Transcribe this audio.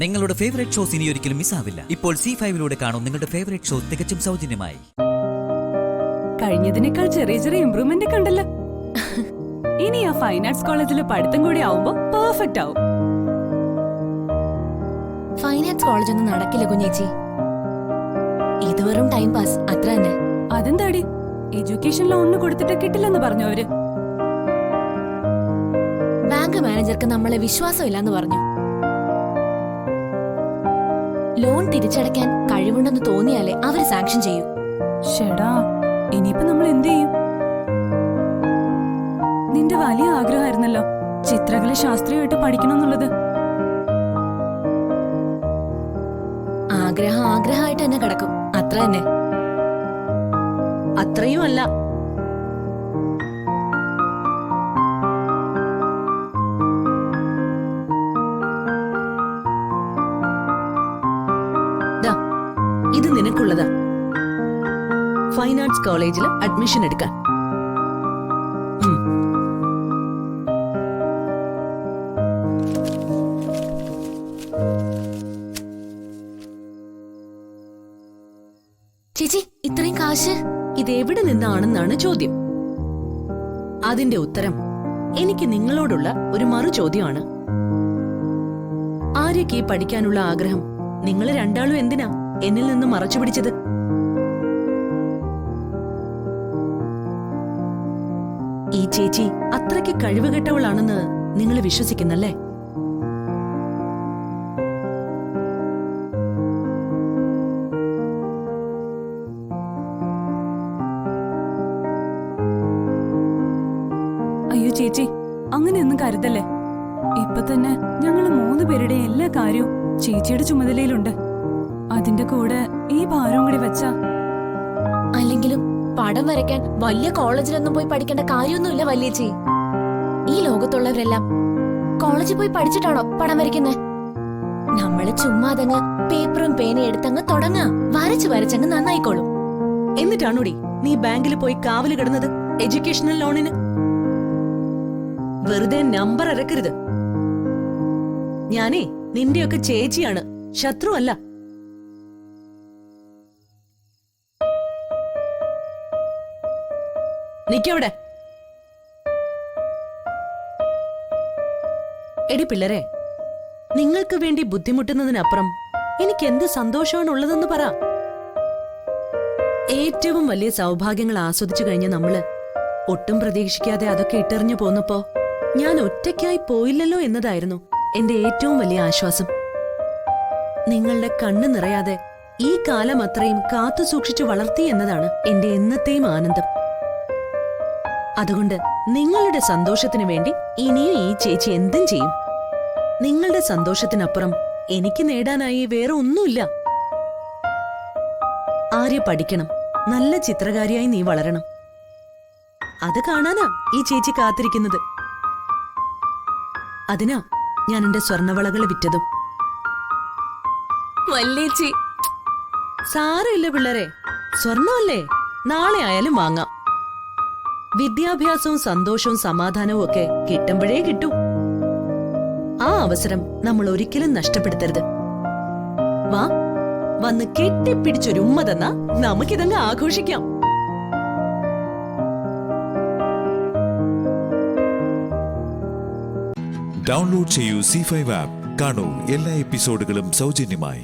നിങ്ങളുടെ favourite shows ഇനി ഒരിക്കലും മിസ്സാവില്ല. ഇപ്പോൾ C5 കാണും നിങ്ങളുടെ ഫേവറേറ്റ് ഷോ തികച്ചും സൗജന്യമായി. കഴിഞ്ഞതിനേക്കാൾ ചെറിയ ചെറിയ ഇംപ്രൂവ്മെന്റ് ഒക്കെ ഉണ്ടല്ലോ. ഇനി ആ ഫൈൻ ആർട്സ് കോളേജിലെ പഠിത്തം കൂടി ആവുമ്പോ പെർഫെക്റ്റ് ആവും. ഫൈൻ ആർട്സ് കോളേജ് ഒന്നും നടക്കില്ല കുഞ്ഞേച്ചി. ഇത് വെറും ടൈം പാസ്, അത്ര തന്നെ. അതെന്താടി, എഡ്യൂക്കേഷൻ ലോണിന് കൊടുത്തിട്ട് കിട്ടില്ലെന്ന് പറഞ്ഞു അവര്. ബാങ്ക് മാനേജർക്ക് നമ്മളെ വിശ്വാസമില്ലാന്ന് പറഞ്ഞു. ലോൺ തിരിച്ചടയ്ക്കാൻ കഴിവുണ്ടെന്ന് തോന്നിയാലേ അവര് സാങ്ഷൻ ചെയ്യൂ. ഷെടാ, ഇനിയിപ്പോ നമ്മൾ എന്ത് ചെയ്യും? നിന്റെ വലിയ ആഗ്രഹമായിരുന്നല്ലോ ചിത്രകല ശാസ്ത്രീയമായിട്ട് പഠിക്കണമെന്നുള്ളത്. ആഗ്രഹമായിട്ട് തന്നെ കിടക്കും, അത്ര തന്നെ. അത്രയും അല്ല. ഇത് നിനക്കുള്ളതാ. ഫൈൻ ആർട്സ് കോളേജിൽ അഡ്മിഷൻ എടുക്കാൻ. ചേച്ചി, ഇത്രയും കാശ് ഇതെവിടെ നിന്നാണെന്നാണ് ചോദ്യം. അതിന്റെ ഉത്തരം എനിക്ക് നിങ്ങളോടുള്ള ഒരു മറു ചോദ്യമാണ്. ആര്യക്ക് ഈ പഠിക്കാനുള്ള ആഗ്രഹം നിങ്ങൾ രണ്ടാളും എന്തിനാ എന്നിൽ നിന്ന് മറച്ചു പിടിച്ചത്? ഈ ചേച്ചി അത്രയ്ക്ക് കഴിവുകെട്ടവളാണെന്ന് നിങ്ങൾ വിശ്വസിക്കുന്നല്ലേ? അയ്യോ ചേച്ചി, അങ്ങനെയൊന്നും കരുതല്ലേ. ഇപ്പൊ തന്നെ ഞങ്ങള് 3 പേരുടെ എല്ലാ കാര്യവും ചേച്ചിയുടെ ചുമതലയിലുണ്ട്. അതിന്റെ കൂടെ ഈ ഭാരവും കൂടി വെച്ചാ. അല്ലെങ്കിലും പടം വരയ്ക്കാൻ വലിയ കോളേജിലൊന്നും പോയി പഠിക്കേണ്ട കാര്യമൊന്നുമില്ല വല്യേച്ചി. ഈ ലോകത്തുള്ളവരെല്ലാം കോളേജിൽ പോയി പഠിച്ചിട്ടാണോ പടം വരയ്ക്കുന്നത്? നമ്മള് ചുമ്മാതങ്ങ് പേപ്പറും പേനയും എടുത്തങ്ങ് തുടങ്ങാ, വരച്ചങ്ങ് നന്നായിക്കോളും. എന്നിട്ടാണോടി നീ ബാങ്കിൽ പോയി കാവല് കിടന്നത് എഡ്യൂക്കേഷണൽ ലോണിന്? വെറുതെ നമ്പർ ഇറക്കരുത്. ഞാനേ നിന്റെയൊക്കെ ചേച്ചിയാണ്, ശത്രു അല്ല. നിക്കവിടെ. എടി പിള്ളരെ, നിങ്ങൾക്ക് വേണ്ടി ബുദ്ധിമുട്ടുന്നതിനപ്പുറം എനിക്ക് എന്ത് സന്തോഷമാണുള്ളതെന്ന് പറ. ഏറ്റവും വലിയ സൗഭാഗ്യങ്ങൾ ആസ്വദിച്ചു കഴിഞ്ഞ നമ്മള് ഒട്ടും പ്രതീക്ഷിക്കാതെ അതൊക്കെ ഇട്ടെറിഞ്ഞു പോന്നപ്പോ ഞാൻ ഒറ്റയ്ക്കായി പോയില്ലല്ലോ എന്നതായിരുന്നു എന്റെ ഏറ്റവും വലിയ ആശ്വാസം. നിങ്ങളുടെ കണ്ണ് നിറയാതെ ഈ കാലം അത്രയും കാത്തു സൂക്ഷിച്ചു വളർത്തി എന്നതാണ് എന്റെ എന്നത്തെയും ആനന്ദം. അതുകൊണ്ട് നിങ്ങളുടെ സന്തോഷത്തിനു വേണ്ടി ഇനിയും ഈ ചേച്ചി എന്തും ചെയ്യും. നിങ്ങളുടെ സന്തോഷത്തിനപ്പുറം എനിക്ക് നേടാനായി വേറെ ഒന്നുമില്ല. ആര്യ പഠിക്കണം, നല്ല ചിത്രകാരിയായി നീ വളരണം. അത് കാണാനാ ഈ ചേച്ചി കാത്തിരിക്കുന്നത്. അതിനാ ഞാൻ എന്റെ സ്വർണവളകൾ വിറ്റതും. വല്യേച്ചി, സാരമില്ല പിള്ളേരെ, സ്വർണമല്ലേ, നാളെ ആയാലും വാങ്ങാം. വിദ്യാഭ്യാസവും സന്തോഷവും സമാധാനവും ഒക്കെ കിട്ടുമ്പോഴേ കിട്ടൂ. ആ അവസരം നമ്മൾ ഒരിക്കലും നഷ്ടപ്പെടുത്തരുത്. വാ, വന്ന് കെട്ടിപ്പിടിച്ചൊരു ഉമ്മ തന്നാ നമുക്കിതങ്ങ് ആഘോഷിക്കാം. ഡൗൺലോഡ് ചെയ്യൂ C5 ആപ്പ്. കാണൂ എല്ലാ എപ്പിസോഡുകളും സൗജന്യമായി.